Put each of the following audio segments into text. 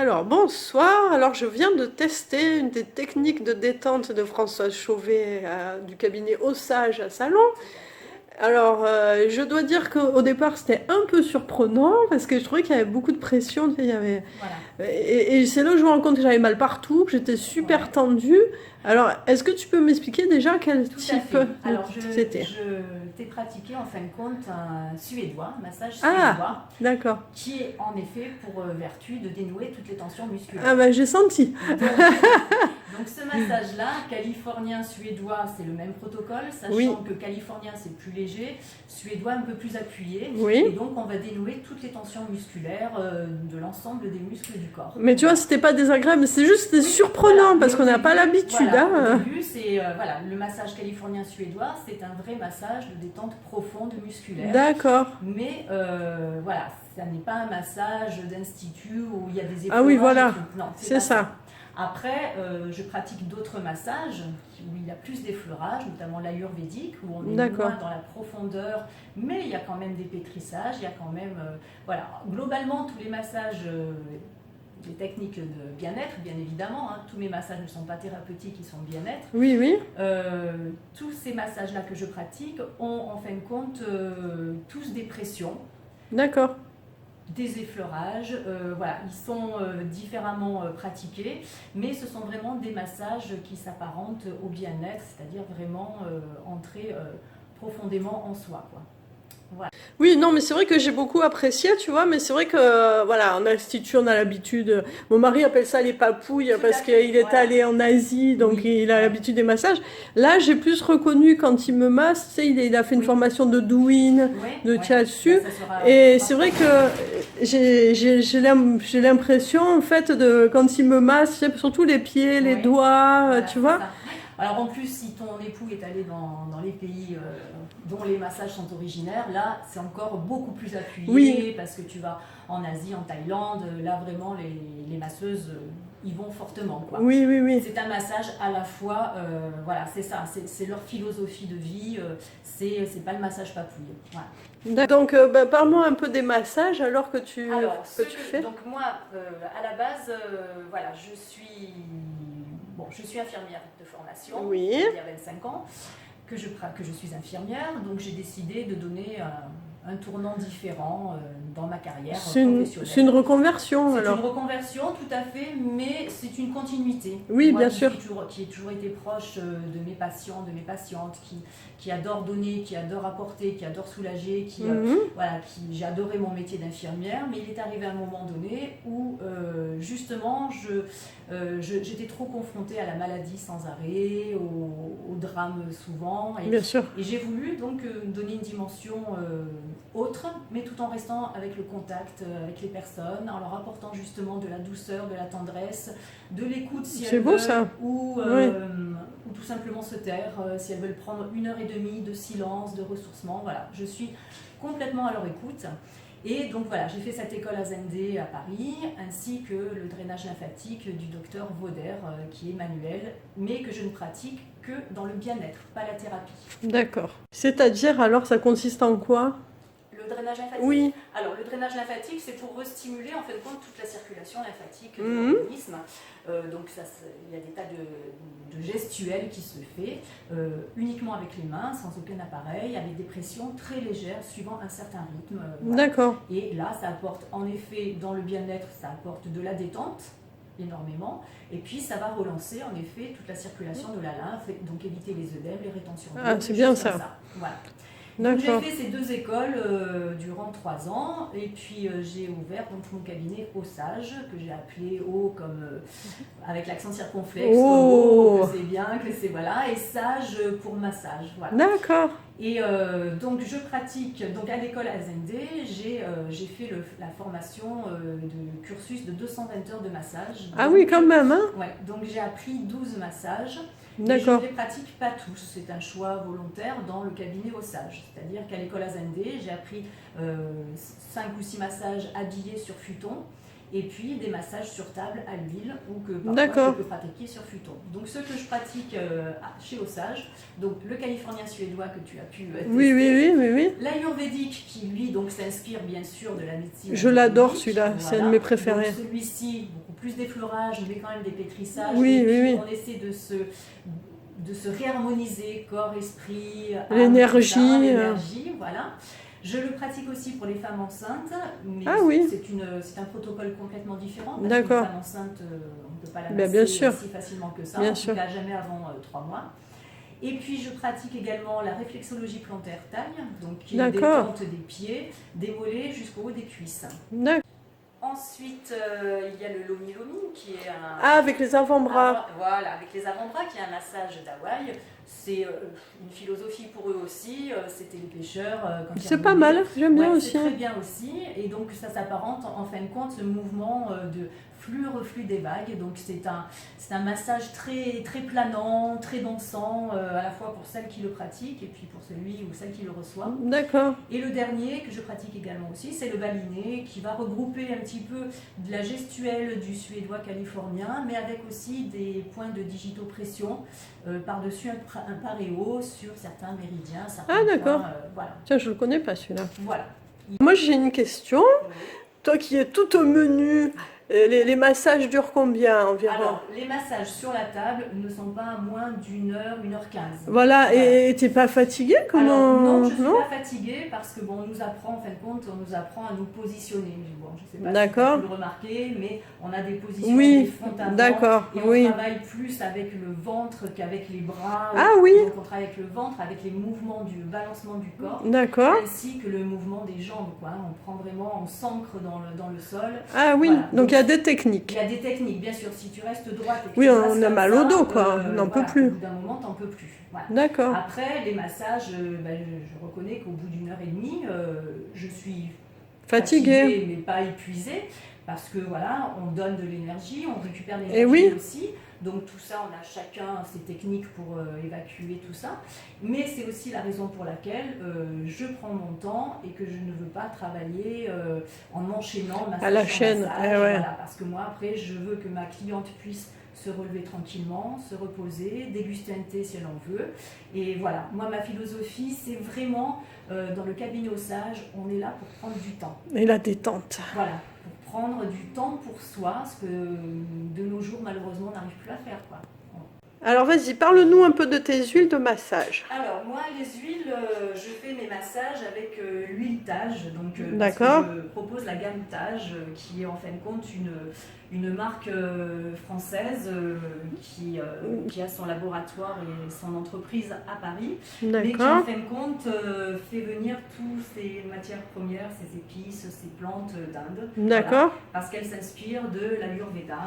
Alors, bonsoir. Alors, je viens de tester une des techniques de détente de Françoise Chauvet du cabinet Osage à Salon. Alors, je dois dire qu'au départ, c'était un peu surprenant parce que je trouvais qu'il y avait beaucoup de pression. Tu sais, il y avait... Voilà. Et c'est là où je me rends compte que j'avais mal partout, que j'étais super Ouais. tendue. Alors, est-ce que tu peux m'expliquer déjà quel Tout à type fait. Alors, c'était? je t'ai pratiqué en fin de compte un suédois, un massage Ah, suédois, d'accord. qui est en effet pour vertu de dénouer toutes les tensions musculaires. Ah ben, j'ai senti. Donc ce massage-là, californien, suédois, c'est le même protocole, sachant Oui. que californien c'est plus léger, suédois un peu plus appuyé. Oui. Et donc on va dénouer toutes les tensions musculaires de l'ensemble des muscles du corps. Mais tu vois, c'était pas désagréable, c'est juste c'était surprenant Voilà. parce Mais qu'on au n'a pas début, l'habitude. voilà, Hein. au début, c'est voilà, le massage californien suédois, c'est un vrai massage de détente profonde musculaire. D'accord. Mais voilà, ça n'est pas un massage d'institut où il y a des Ah oui, effleurages voilà. et tout. Non, C'est pas ça. Après, je pratique d'autres massages où il y a plus d'effleurage, notamment l'ayurvédique, où on est D'accord. moins dans la profondeur, mais il y a quand même des pétrissages, il y a quand même... voilà, globalement, tous les massages, les techniques de bien-être, bien évidemment, hein, tous mes massages ne sont pas thérapeutiques, ils sont bien-être. Oui, oui. Tous ces massages-là que je pratique ont en fin de compte tous des pressions. D'accord. Des effleurages, voilà, ils sont différemment pratiqués, mais ce sont vraiment des massages qui s'apparentent au bien-être, c'est-à-dire vraiment entrer profondément en soi, quoi. Voilà. Oui, non, mais c'est vrai que j'ai beaucoup apprécié, tu vois, mais c'est vrai que, voilà, en institut, on a l'habitude. Mon mari appelle ça les papouilles Tout parce à fait, qu'il est voilà. allé en Asie, donc Oui, il a ouais. l'habitude des massages. Là, j'ai plus reconnu quand il me masse, tu sais, il a fait une Oui. formation de douine, Ouais, de ouais. Chiatsu. Bah, ça sera Et c'est parfait. vrai que j'ai l'impression, en fait, quand il me masse, surtout les pieds, les Ouais, doigts, voilà, tu c'est vois. ça. Alors en plus, si ton époux est allé dans les pays dont les massages sont originaires, là c'est encore beaucoup plus appuyé Oui, parce que tu vas en Asie, en Thaïlande, là vraiment les masseuses y vont fortement, quoi. oui, oui, oui. C'est un massage à la fois, voilà, c'est ça, c'est leur philosophie de vie, c'est pas le massage papouille. Voilà. Donc, parle-moi un peu des massages alors Alors, que tu fais. donc moi, à la base, voilà, je suis infirmière de formation, Oui. il y a 25 ans que je suis infirmière, donc j'ai décidé de donner un tournant différent dans ma carrière C'est professionnelle. une reconversion C'est alors. une reconversion, tout à fait, mais c'est une continuité. Oui, Moi bien qui sûr. qui ai toujours été proche de mes patients, de mes patientes, qui adore donner, qui adore apporter, qui adore soulager, voilà, j'ai adoré mon métier d'infirmière, mais il est arrivé un moment donné où justement j'étais trop confrontée à la maladie sans arrêt, au drame souvent, Bien sûr. et j'ai voulu donc donner une dimension autre, mais tout en restant avec le contact avec les personnes, en leur apportant justement de la douceur, de la tendresse, de l'écoute si C'est elles beau veulent, ça. ou Oui. tout simplement se taire, si elles veulent prendre 1 heure et demie de silence, de ressourcement. Voilà, je suis complètement à leur écoute. Et donc voilà, j'ai fait cette école Azende à Paris, ainsi que le drainage lymphatique du docteur Vauder, qui est manuel, mais que je ne pratique que dans le bien-être, pas la thérapie. D'accord. C'est-à-dire alors ça consiste en quoi? Le drainage lymphatique. Oui. Alors, le drainage lymphatique, c'est pour restimuler en fin de compte toute la circulation lymphatique de l'organisme. Donc, il y a des tas de gestuels qui se fait uniquement avec les mains, sans aucun appareil, avec des pressions très légères suivant un certain rythme. Voilà. D'accord. Et là, ça apporte en effet, dans le bien-être, ça apporte de la détente énormément, et puis ça va relancer en effet toute la circulation de la lymphe, donc éviter les œdèmes, les rétentions d'eau. Ah, c'est bien ça. Voilà. D'accord. J'ai fait ces 2 écoles durant 3 ans, et puis j'ai ouvert donc mon cabinet Osage, que j'ai appelé O comme avec l'accent circonflexe, Oh. comme O, que c'est bien, que c'est voilà, et sage pour massage. Voilà. D'accord. Et donc je pratique, donc à l'école Azende, j'ai fait la formation de cursus de 220 heures de massage. Ah donc, oui, quand même, hein? Ouais, donc j'ai appris 12 massages. D'accord. Mais je ne les pratique pas tous, c'est un choix volontaire dans le cabinet Osage. C'est-à-dire qu'à l'école Azende, j'ai appris 5 ou 6 massages habillés sur futon. et puis des massages sur table à l'huile ou que parfois je peux pratiquer sur futon. Donc ce que je pratique chez Osage, donc le californien suédois que tu as pu tester, oui. L'ayurvédique qui lui donc s'inspire bien sûr de la médecine. Je l'adore celui-là, c'est un de mes préférés. Donc celui-ci, beaucoup plus d'effleurage, mais quand même des pétrissages. Oui, et puis oui. on essaie de se réharmoniser, corps, esprit, l'énergie, voilà. Je le pratique aussi pour les femmes enceintes, mais c'est un protocole complètement différent, parce qu'une femme enceinte, on ne peut pas la masser si facilement que ça, en tout cas jamais avant 3 mois. Et puis je pratique également la réflexologie plantaire taille, donc qui est détente des pieds, des mollets jusqu'au haut des cuisses. Ensuite, il y a le Lomi Lomi qui est un... Ah, avec les avant-bras. Voilà, avec les avant-bras, qui est un massage d'Hawaï. C'est une philosophie pour eux aussi. C'était les pêcheurs. C'est pas mal, j'aime bien aussi. C'est très bien aussi. Et donc, ça s'apparente en fin de compte ce mouvement de flux-reflux des vagues. Donc, c'est un massage très, très planant, très dansant, à la fois pour celle qui le pratique et puis pour celui ou celle qui le reçoit. D'accord. Et le dernier, que je pratique également aussi, c'est le baliné, qui va regrouper un petit peu de la gestuelle du suédois californien, mais avec aussi des points de digitopression par-dessus un paréo sur certains méridiens, certains d'accord. points, voilà. Tiens, je ne le connais pas celui-là. Voilà. Moi, j'ai une question. Toi qui es tout au menu, les massages durent combien environ? Alors, les massages sur la table ne sont pas à moins d'1 heure, 1h15. Voilà, et t'es pas fatiguée? Alors, non, je ne suis pas fatiguée parce que bon, on nous apprend, en fin de compte, on nous apprend à nous positionner. Bon, je ne sais pas si tu as pu le remarquer, mais on a des positions, des frontes avant, et on travaille plus avec le ventre qu'avec les bras. Donc on travaille avec le ventre, avec les mouvements du balancement du corps, ainsi que le mouvement des jambes. On prend vraiment, on s'ancre dans le sol. Ah oui, voilà. Donc il y a des techniques. Il y a des techniques, bien sûr. Si tu restes droite et que oui, on a mal au dos, quoi. On n'en peut plus. Au bout d'un moment, tu n'en peux plus. Voilà. D'accord. Après, les massages, je reconnais qu'au bout d'1 heure et demie, je suis fatiguée, mais pas épuisée, parce que voilà, on donne de l'énergie, on récupère l'énergie aussi. Donc tout ça, on a chacun ses techniques pour évacuer tout ça. Mais c'est aussi la raison pour laquelle je prends mon temps et que je ne veux pas travailler en enchaînant massage à la chaîne. Voilà, parce que moi, après, je veux que ma cliente puisse se relever tranquillement, se reposer, déguster un thé si elle en veut. Et voilà, moi, ma philosophie, c'est vraiment, dans le cabinet Osage, on est là pour prendre du temps. Et la détente. Voilà. Prendre du temps pour soi, ce que de nos jours malheureusement on n'arrive plus à faire, quoi. Alors vas-y, parle-nous un peu de tes huiles de massage. Alors moi les huiles, je fais mes massages avec l'huile Tage, donc je propose la gamme Tage, qui est en fin de compte une marque française qui a son laboratoire et son entreprise à Paris, mais qui en fin de compte fait venir toutes ces matières premières, ces épices, ces plantes d'Inde. D'accord. Voilà, parce qu'elles s'inspirent de l'Ayurveda.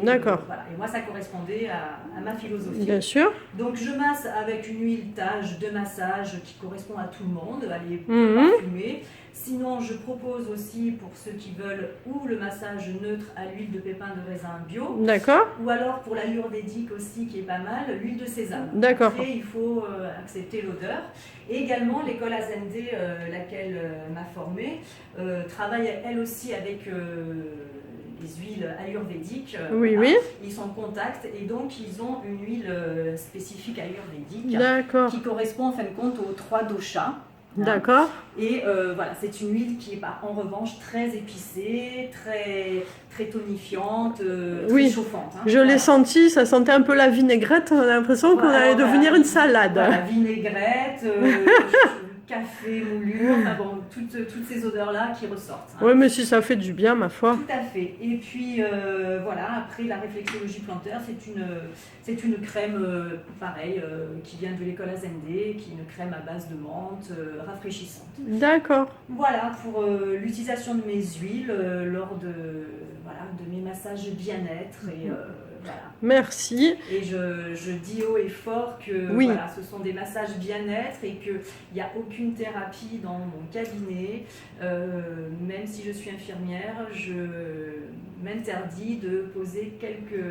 D'accord. Voilà. Et moi ça correspondait à ma philosophie. Bien sûr. Donc je masse avec une huile Tage de massage qui correspond à tout le monde, elle est parfumée. Sinon, je propose aussi pour ceux qui veulent ou le massage neutre à l'huile de pépins de raisin bio. D'accord. Ou alors pour l'ayurvédique aussi qui est pas mal, l'huile de sésame. D'accord. Après, il faut accepter l'odeur. Et également l'école Azendé, laquelle m'a formée, travaille elle aussi avec les huiles ayurvédiques. Ils sont en contact et donc ils ont une huile spécifique ayurvédique qui correspond en fin de compte aux 3 doshas. D'accord. Et voilà, c'est une huile qui est en revanche très épicée, très tonifiante, très chauffante. Je l'ai senti, ça sentait un peu la vinaigrette, on a l'impression qu'on allait devenir une salade. Voilà, vinaigrette, café moulu, enfin bon, toutes ces odeurs-là qui ressortent. Oui, mais si ça fait du bien, ma foi. Tout à fait. Et puis, voilà, après la réflexologie plantaire, c'est une crème, pareil, qui vient de l'école Azendé, qui est une crème à base de menthe, rafraîchissante. D'accord. Voilà, pour l'utilisation de mes huiles lors de mes massages bien-être et... Voilà. Merci. Et je dis haut et fort que voilà, ce sont des massages bien-être et qu'il n'y a aucune thérapie dans mon cabinet. Même si je suis infirmière, m'interdit de poser quelques...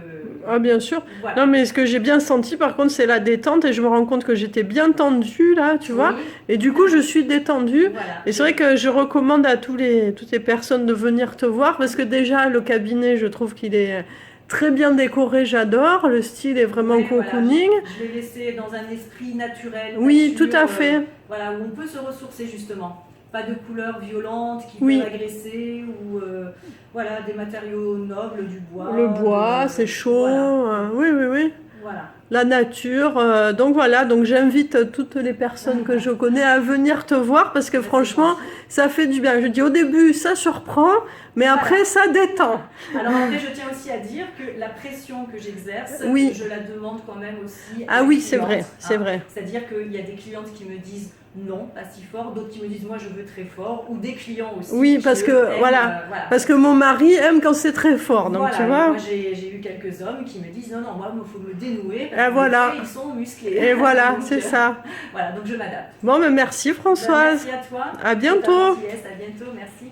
Ah, bien sûr. Voilà. Non, mais ce que j'ai bien senti, par contre, c'est la détente. Et je me rends compte que j'étais bien tendue, là, tu vois. Oui. Et du coup, je suis détendue. Voilà. Et c'est vrai que je recommande à toutes les personnes de venir te voir. Parce que déjà, le cabinet, je trouve qu'il est très bien décoré. J'adore. Le style est vraiment Oui, cocooning. voilà, je l'ai laissé dans un esprit naturel. Oui, nature, tout à fait. Voilà, où on peut se ressourcer justement. Pas de couleurs violentes qui Oui. peuvent agresser ou voilà, des matériaux nobles, du bois. Le bois, c'est chaud. Voilà. Oui, oui, oui. Voilà. La nature. Donc voilà, donc j'invite toutes les personnes que je connais à venir te voir parce que franchement, ça fait du bien. Je dis au début, ça surprend, mais après, ça détend. Alors après, je tiens aussi à dire que la pression que j'exerce, Oui. je la demande quand même aussi. Ah oui, c'est vrai, c'est vrai. C'est-à-dire qu'il y a des clientes qui me disent non, pas si fort, d'autres qui me disent moi je veux très fort, ou des clients aussi. Oui, parce que voilà, parce que mon mari aime quand c'est très fort, donc voilà, tu vois. Moi j'ai eu quelques hommes qui me disent non, non, moi il faut me dénouer parce Et que voilà. ils sont musclés. Et voilà, donc, c'est ça. Voilà, donc je m'adapte. Bon, mais merci Françoise. Merci à toi. À bientôt. À bientôt, merci.